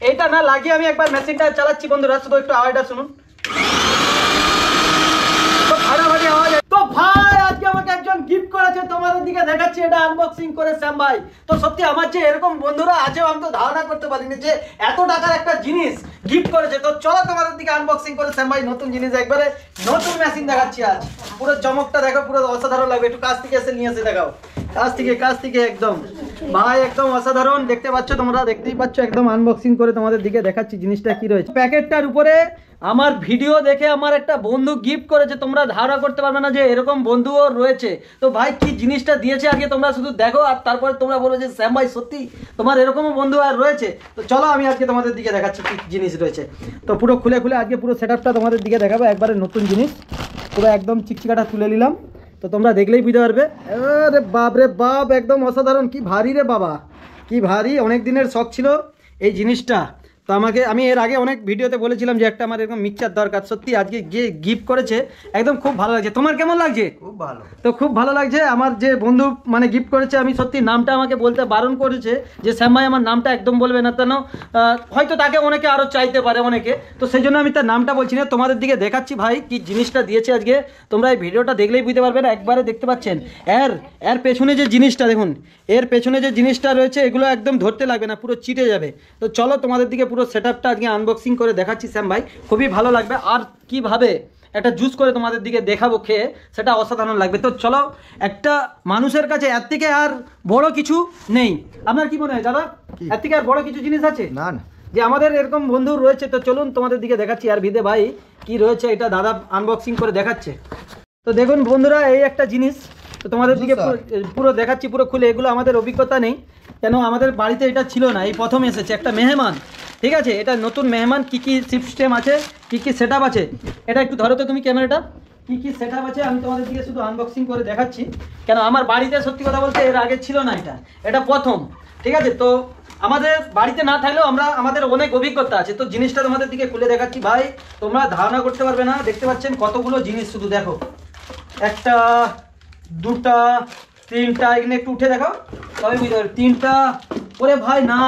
এইটা না লাগিয়ে আমি একবার মেশিনটা চালাচ্ছি বন্ধুরা, শুধু একটু আওয়াজটা শুনুন। তো ভাই আজকে আমাকে একজন গিফট করেছে, তোমাদের দিকে দেখাচ্ছি, এটা আনবক্সিং করে শ্যাম ভাই। তো সত্যি আমার যে এরকম বন্ধুরা আছে আমি তো ধারণা করতে পারিনি যে এত টাকার একটা জিনিস গিফট করেছে। তো চলো তোমাদের দিকে আনবক্সিং করে শ্যাম ভাই নতুন জিনিস, একবারে নতুন মেশিন দেখাচ্ছি আজ। পুরো চমকটা দেখো, পুরো অসাধারণ লাগবে। একটু কাছ থেকে এসে নিয়ে এসে দেখাও, কাছ থেকে একদম ভাই একদম অসাধারণ। দেখতে পাচ্ছ, তোমরা দেখতেই পাচ্ছ, একদম আনবক্সিং করে তোমাদের দিকে দেখাচ্ছি জিনিসটা কি রয়েছে। প্যাকেটটার উপরে আমার ভিডিও দেখে আমার একটা বন্ধু গিফট করেছে, তোমরা ধারণা করতে পারবে না যে এরকম বন্ধুও রয়েছে। তো ভাই কি জিনিসটা দিয়েছে আগে তোমরা শুধু দেখো, আর তারপরে তোমরা বলবে যে শ্যাম ভাই সত্যি তোমার এরকমও বন্ধু আর রয়েছে। তো চলো আমি আজকে তোমাদের দিকে দেখাচ্ছি কি জিনিস রয়েছে। তো পুরো খুলে আজকে পুরো সেটআপটা তোমাদের দিকে দেখাবো, একবারে নতুন জিনিস, পুরো একদম চিকচিকাটা তুলে নিলাম। তো তোমরা দেখলেই বুঝতে পারবে। আরে বাপ রে বাপ, একদম অসাধারণ। কি ভারী রে বাবা, কি ভারী। অনেক দিনের শখ ছিল এই জিনিসটা। তো আমি এর আগে অনেক ভিডিওতে বলেছিলাম যে একটা আমার এরকম মিক্সচার দরকার। সত্যি আজকে গিয়ে গিফট করেছে, একদম খুব ভালো লাগছে। তোমার কেমন লাগছে? খুব ভালো। তো খুব ভালো লাগছে। আমার যে বন্ধু মানে গিফট করেছে, আমি সত্যি নামটা আমাকে বলতে বারণ করেছে যে শ্যাম ভাই আমার নামটা একদম বলবে না, কেন হয়তো তাকে অনেকে আরও চাইতে পারে অনেকে। তো সেই জন্য আমি তার নামটা বলছি না, তোমাদের দিকে দেখাচ্ছি ভাই কি জিনিসটা দিয়েছে আজকে। তোমরা এই ভিডিওটা দেখলেই বুঝতে পারবে না, একবারে দেখতে পাচ্ছেন। এর পেছনে যে জিনিসটা দেখুন, এর পেছনে যে জিনিসটা রয়েছে এগুলো একদম ধরতে লাগবে না, পুরো চিটে যাবে। তো চলো তোমাদের দিকে পুরো সেটআপটা আজকে আনবক্সিং করে দেখাচ্ছি শ্যাম ভাই, খুবই ভালো লাগবে। আর কিভাবে একটা জুস করে তোমাদের দিকে দেখাবো খেয়ে, সেটা অসাধারণ লাগবে। তো চলো, একটা মানুষের কাছে এর থেকে আর বড় কিছু নেই। আপনার কি মনে হয় দাদা, এর থেকে আর বড় কিছু জিনিস আছে? না না, যে আমাদের এরকম বন্ধু রয়েছে। তো চলুন তোমাদের দিকে দেখাচ্ছি। আর ভিদে ভাই কি রয়েছে এটা দাদা আনবক্সিং করে দেখাচ্ছে। তো দেখুন বন্ধুরা, এই একটা জিনিস তো তোমাদের দিকে পুরো দেখাচ্ছি, পুরো খুলে। এগুলো আমাদের অভিজ্ঞতা নেই, কেন আমাদের বাড়িতে এটা ছিল না, এই প্রথম এসেছে একটা মেহমান। ঠিক আছে, এটা নতুন মেহমান। কি কি সিস্টেম আছে, কি কি সেটআপ আছে, এটা একটু ধরো তো তুমি ক্যামেরাটা। কি কি সেটআপ আছে আমি তোমাদের দিকে শুধু আনবক্সিং করে দেখাচ্ছি, কেন আমার বাড়িতে সত্যি কথা বলতে এর আগে ছিল না, এটা প্রথম। ঠিক আছে, তো আমাদের বাড়িতে না থাকলেও আমাদের অনেক অভিজ্ঞতা আছে। তো জিনিসটা তোমাদের দিকে খুলে দেখাচ্ছি ভাই, তোমরা ধারণা করতে পারবে না। দেখতে পাচ্ছেন কতগুলো জিনিস, শুধু দেখো, একটা দুটা তিনটা, এখানে একটু উঠে দেখো তবে বুঝতে পারবে। তিনটা, ওরে ভাই না,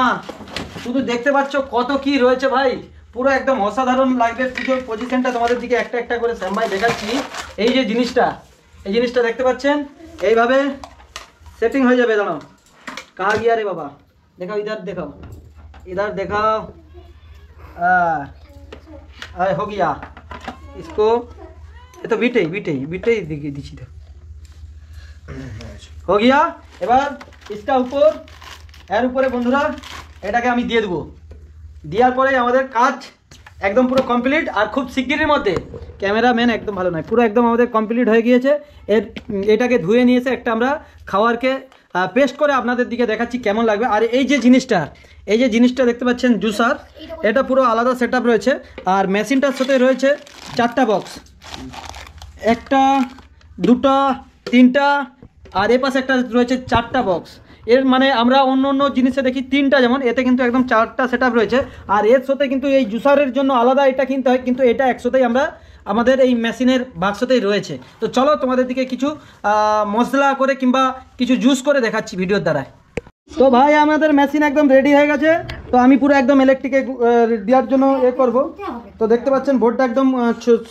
শুধু দেখতে পাচ্ছ কত কি রয়েছে ভাই, পুরো একদম অসাধারণ লাগবে। পুজোর পজিশনটা তোমাদের দিকে একটা একটা করে শ্যাম ভাই দেখাচ্ছি। এই যে জিনিসটা, এই জিনিসটা দেখতে পাচ্ছেন, এইভাবে সেটিং হয়ে যাবে। দাঁড়াও, কাহা গিয়া রে বাবা, দেখাও ইধার, দেখাও इधर देखाओ, हो गया इसको। ये तो बीटे दिखी दीची तो हो गया। এবার इसका ऊपर এর উপরে বন্ধুরা এটাকে আমি দিয়ে দেবো। দেওয়ার পরে আমাদের কাজ একদম পুরো কমপ্লিট। আর খুব শিগগিরের মধ্যে, ক্যামেরাম্যান একদম ভালো নয়, পুরো একদম আমাদের কমপ্লিট হয়ে গিয়েছে। এটাকে ধুয়ে নিয়েছে একটা আমরা খাওয়ারকে পেস্ট করে আপনাদের দিকে দেখাচ্ছি কেমন লাগবে। আর এই যে জিনিসটা দেখতে পাচ্ছেন জুসার, এটা পুরো আলাদা সেটআপ রয়েছে। আর মেশিনটার সাথে রয়েছে 4টা বক্স, একটা দুটা তিনটা, আর এ পাশে একটা রয়েছে 4টা বক্স। এর মানে আমরা অন্য জিনিসে দেখি 3টা, যেমন এতে কিন্তু একদম 4টা সেটআপ রয়েছে। আর এর সাথে কিন্তু এই জুসারের জন্য আলাদা এটা কিনতে হয়, কিন্তু এটা একসাথেই আমরা আমাদের এই মেশিনের বাক্সতেই রয়েছে। তো চলো তোমাদের দিকে কিছু মশলা করে কিংবা কিছু জুস করে দেখাচ্ছি ভিডিওর দ্বারায়। তো ভাই আমাদের মেশিন একদম রেডি হয়ে গেছে। তো আমি পুরো একদম ইলেকট্রিকে দেওয়ার জন্য করব। তো দেখতে পাচ্ছেন বোর্ডটা একদম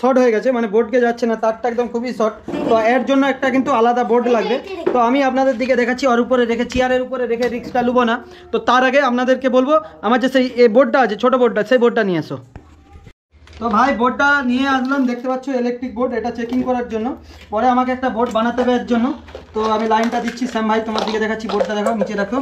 শর্ট হয়ে গেছে, মানে বোর্ডকে যাচ্ছে না, তারটা একদম খুবই শর্ট। তো এর জন্য একটা কিন্তু আলাদা বোর্ড লাগবে। তো আমি আপনাদের দিকে দেখাচ্ছি, ওর উপরে রেখে, চেয়ারের উপরে রেখে রিস্কটা নেবো না। তো তার আগে আপনাদেরকে বলবো আমার যে সেই বোর্ডটা আছে, ছোটো বোর্ডটা, সেই বোর্ডটা নিয়ে এসো। তো ভাই বোর্ডটা নিয়ে আসলাম, দেখতে পাচ্ছ ইলেকট্রিক বোর্ড, এটা চেকিং করার জন্য। পরে আমাকে একটা বোর্ড বানাতে হবে এর জন্য। তো আমি লাইনটা দিচ্ছি শ্যাম ভাই, তোমার দিকে দেখাচ্ছি, বোর্ডটা দেখাও, নিচে রাখো।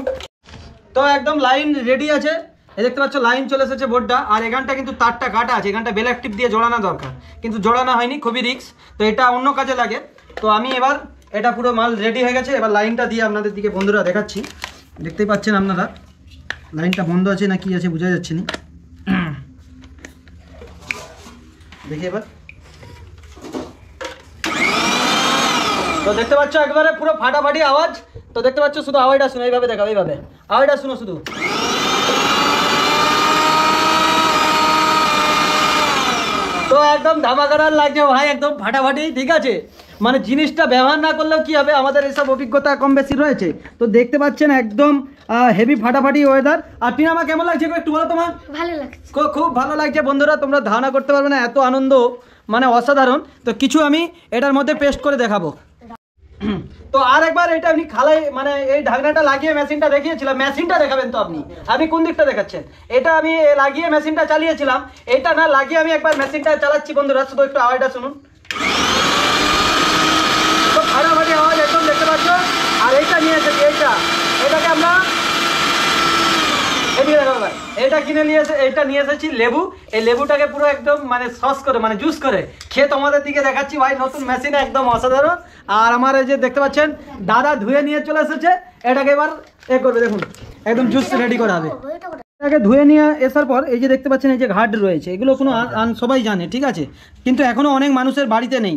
তো একদম লাইন রেডি আছে, এই দেখতে পাচ্ছ লাইন চলে এসেছে বোর্ডটা। আর এখানটা কিন্তু তারটা কাটা আছে, এখানটা বেল অ্যাক্টিভ দিয়ে জোড়ানো দরকার, কিন্তু জোড়ানো হয়নি, খুবই রিস্ক। তো এটা অন্য কাজে লাগে। তো আমি এবার এটা পুরো মাল রেডি হয়ে গেছে, এবার লাইনটা দিয়ে আপনাদের দিকে বন্ধুরা দেখাচ্ছি। দেখতেই পাচ্ছেন আপনারা লাইনটা বন্ধ আছে না কি আছে বোঝা যাচ্ছে না, দেখি এবার। তো দেখতে পাচ্ছ একবারে পুরো ফাটাফাটি আওয়াজ। তো দেখতে পাচ্ছ, শুধু আওয়াজটা শুনো, এইভাবে দেখাও, এইভাবে আওয়াজটা শুনো শুধু। তো একদম ধামাকাদার লাগছে ভাই, একদম ফাটাফাটি। ঠিক আছে, মানে জিনিসটা ব্যবহার না করলেও কি হবে, আমাদের এইসব অভিজ্ঞতা কম বেশি রয়েছে। তো দেখতে পাচ্ছেন একদম হেভি ফাটাফাটি ওয়েদার। আর টিনামা কেমন লাগছে একটু বলো তোমার? ভালো লাগছে, খুব ভালো লাগছে বন্ধুরা, তোমরা ধারণা করতে পারবে না এত আনন্দ, মানে অসাধারণ। তো কিছু আমি এটার মধ্যে পেস্ট করে দেখাবো। তো আর একবার এটা আপনি খালাই মানে এই ঢাকনাটা লাগিয়ে মেশিনটা দেখিয়েছিলাম, মেশিনটা দেখাবেন তো আপনি কোন দিকটা দেখাচ্ছেন? এটা আমি লাগিয়ে মেশিনটা চালিয়েছিলাম, এটা না লাগিয়ে আমি একবার মেশিনটা চালাচ্ছি বন্ধুরা, শুধু একটু আওয়াজটা শুনুন। তো ফাটাফাটি আওয়াজ একদম দেখতে পাচ্ছ। আর এইটা নিয়ে এসেছি, এটাকে আমরা এটা কিনে নিয়ে এসে এটা নিয়ে এসেছি লেবু। এই লেবুটাকে পুরো একদম মানে সস করে মানে জুস করে খেয়ে তোমাদের দিকে দেখাচ্ছি ভাই। নতুন মেশিন একদম অসাধারণ। আর আমার এই যে দেখতে পাচ্ছেন দাদা ধুয়ে নিয়ে চলে এসেছে, এটাকে এবার করবে, দেখুন একদম জুস রেডি করা হবে। এটাকে ধুয়ে নিয়ে আসার পর এই যে দেখতে পাচ্ছেন এই যে ঘাট রয়েছে, এগুলো কোনো সবাই জানে, ঠিক আছে, কিন্তু এখনও অনেক মানুষের বাড়িতে নেই।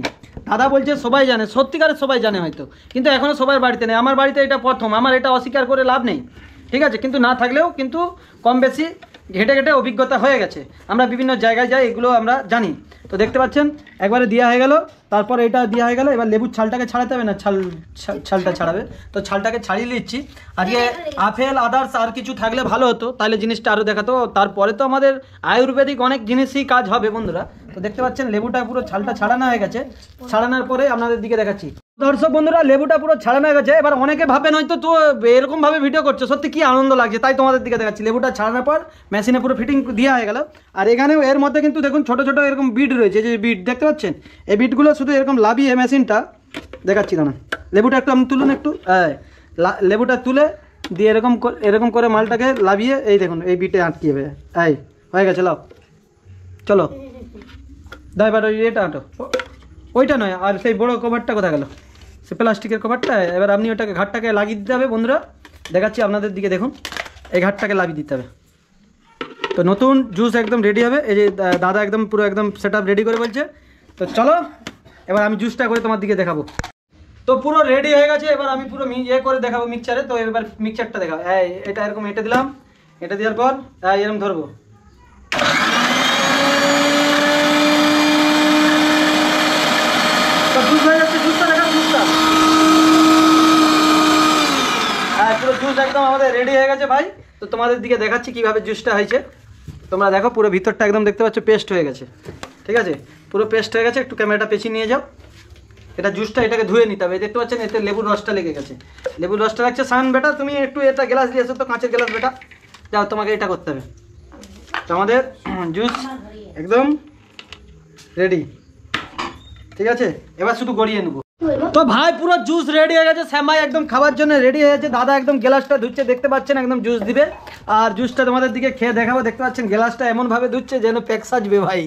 দাদা বলছে সবাই জানে, সত্যিকারের সবাই জানে হয়তো, কিন্তু এখনও সবার বাড়িতে নেই। আমার বাড়িতে এটা প্রথম, আমার এটা অস্বীকার করে লাভ নেই, ঠিক আছে, কিন্তু না থাকলেও কিন্তু কম বেশি ঘেটে ঘেটে অভিজ্ঞতা হয়ে গেছে, আমরা বিভিন্ন জায়গায় যাই, এগুলো আমরা জানি। তো দেখতে পাচ্ছেন একবারে দেওয়া হয়ে গেল, তারপর এটা দেওয়া হয়ে গেল। এবার লেবুর ছালটাকে ছাড়াতে হবে না, ছালটা ছাড়াবে, তো ছালটাকে ছাড়িয়ে নিচ্ছি। আজকে আপেল আদার্স আর কিছু থাকলে ভালো হতো, তাহলে জিনিসটা আরও দেখাতো। তারপরে তো আমাদের আয়ুর্বেদিক অনেক জিনিসই কাজ হবে বন্ধুরা। তো দেখতে পাচ্ছেন লেবুটা পুরো ছালটা ছাড়ানো হয়ে গেছে, ছাড়ানোর পরে আপনাদের দিকে দেখাচ্ছি। দর্শক বন্ধুরা লেবুটা পুরো ছাড়ানো হয়ে গেছে। এবার অনেকে ভাবেন হয়তো তো এরকমভাবে ভিডিও করছে, সত্যি কি আনন্দ লাগছে, তাই তোমাদের দিকে দেখাচ্ছি। লেবুটা ছাড়ানোর পর মেশিনে পুরো ফিটিং দেওয়া হয়ে গেল। আর এখানেও এর মধ্যে কিন্তু দেখুন ছোটো ছোটো এরকম বিট রয়েছে, যে বিট দেখতে পাচ্ছেন, এই বিটগুলো শুধু এরকম লাভিয়ে মেশিনটা দেখাচ্ছি না। লেবুটা একটু আপনি তুলুন, একটু লেবুটা তুলে দিয়ে এরকম করে মালটাকে লাভিয়ে এই দেখুন এই বিটে আটকে যাবে। হয়ে গেছে, লাও চলো দাই বাট এটা আটো, ওইটা নয়, আর সেই বড়ো কভারটা কোথায় গেল, সে প্লাস্টিকের কভারটা। এবার আপনি ওটাকে ঘাটটাকে লাগিয়ে দিতে হবে বন্ধুরা, দেখাচ্ছি আপনাদের দিকে, দেখুন এই ঘাটটাকে লাগিয়ে দিতে হবে। তো নতুন জুস একদম রেডি হবে। এই যে দাদা একদম পুরো একদম সেট আপ রেডি করে বলছে। তো চলো এবার আমি জুসটা করে তোমার দিকে দেখাবো। তো পুরো রেডি হয়ে গেছে, এবার আমি পুরো করে দেখাবো মিক্সচারে। তো এবার মিক্সচারটা দেখাবো, এটা এরকম এটা দিলাম, এটা দেওয়ার পর এরকম ধরবো, জুস হয়ে যাচ্ছে। জুসটা দেখা, জুসটা পুরো জুস একদম আমাদের রেডি হয়ে গেছে ভাই। তো তোমাদের দিকে দেখাচ্ছি কিভাবে জুসটা হয়েছে, তোমরা দেখো পুরো ভিতরটা একদম দেখতে পাচ্ছ পেস্ট হয়ে গেছে, ঠিক আছে, পুরো পেস্ট হয়ে গেছে। একটু ক্যামেরাটা পেছিয়ে নিয়ে যাও, এটা জুসটা এটাকে ধুয়ে নিতে হবে। দেখতে পাচ্ছেন এতে লেবুর রসটা লেগে গেছে, লেবুর রসটা লাগছে। সান বেটা তুমি একটু এটা গ্লাস দিয়ে এসো তো, কাঁচের গ্লাস বেটা, যাও তোমাকে এটা করতে হবে। তো আমাদের জুস একদম রেডি, ঠিক আছে, এবার শুধু গড়িয়ে নেবো। তো ভাই পুরো জুস রেডি হয়ে গেছে, শ্যামাই একদম খাবার জন্য রেডি হয়ে গেছে। দাদা একদম গ্লাসটা ধুচ্ছে, দেখতে পাচ্ছেন একদম জুস দিবে। আর জুসটা তোমাদের দিকে খেয়ে দেখাবো। দেখতে পাচ্ছেন গ্লাসটা এমনভাবে ধুচ্ছে যেন প্যাক সাজবে ভাই।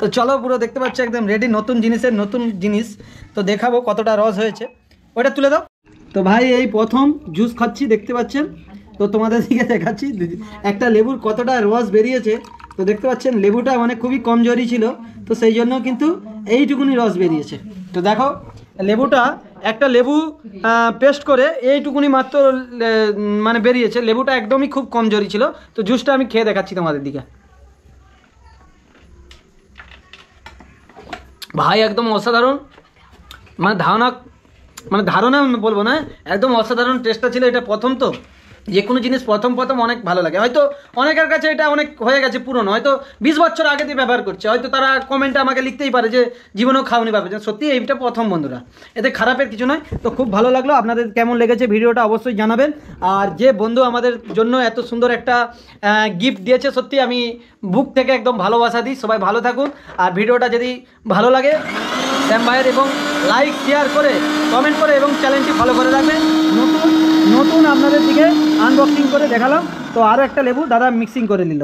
তো চলো পুরো দেখতে পাচ্ছি একদম রেডি, নতুন জিনিসের নতুন জিনিস। তো দেখাবো কতটা রস হয়েছে, ওটা তুলে দাও। তো ভাই এই প্রথম জুস খাচ্ছি, দেখতে পাচ্ছেন। তো তোমাদের দিকে দেখাচ্ছি একটা লেবুর কতটা রস বেরিয়েছে। তো দেখতে পাচ্ছেন লেবুটা মানে খুবই কমজোরি ছিল, তো সেই জন্য কিন্তু এইটুকুনি রস বেরিয়েছে। তো দেখো লেবুটা একটা লেবু পেস্ট করে এইটুকুনি মাত্র মানে বেরিয়েছে, লেবুটা একদমই খুব কমজোরি ছিল। তো জুসটা আমি খেয়ে দেখাচ্ছি তোমাদের দিকে। ভাই একদম অসাধারণ, মানে ধারণা বলবো না, একদম অসাধারণ টেস্টটা ছিল। এটা প্রথম, তো যে কোনো জিনিস প্রথম অনেক ভালো লাগে। হয়তো অনেকের কাছে এটা অনেক হয়ে গেছে পুরনো, হয়তো 20 বছর আগে দিয়ে ব্যবহার করছে, হয়তো তারা কমেন্টে আমাকে লিখতেই পারে যে জীবনেও খাওনি পাবে। সত্যি এইটা প্রথম বন্ধুরা, এতে খারাপের কিছু নয়। তো খুব ভালো লাগলো, আপনাদের কেমন লেগেছে ভিডিওটা অবশ্যই জানাবেন। আর যে বন্ধু আমাদের জন্য এত সুন্দর একটা গিফট দিয়েছে, সত্যি আমি বুক থেকে একদম ভালোবাসা দিই। সবাই ভালো থাকুন, আর ভিডিওটা যদি ভালো লাগে শ্যাম ভাইয়ের এবং লাইক শেয়ার করে কমেন্ট করে এবং চ্যানেলটি ফলো করে রাখবেন। নতুন আপনাদের দিকে আনবক্সিং করে দেখালাম। তো আরও একটা লেবু দাদা মিক্সিং করে নিল।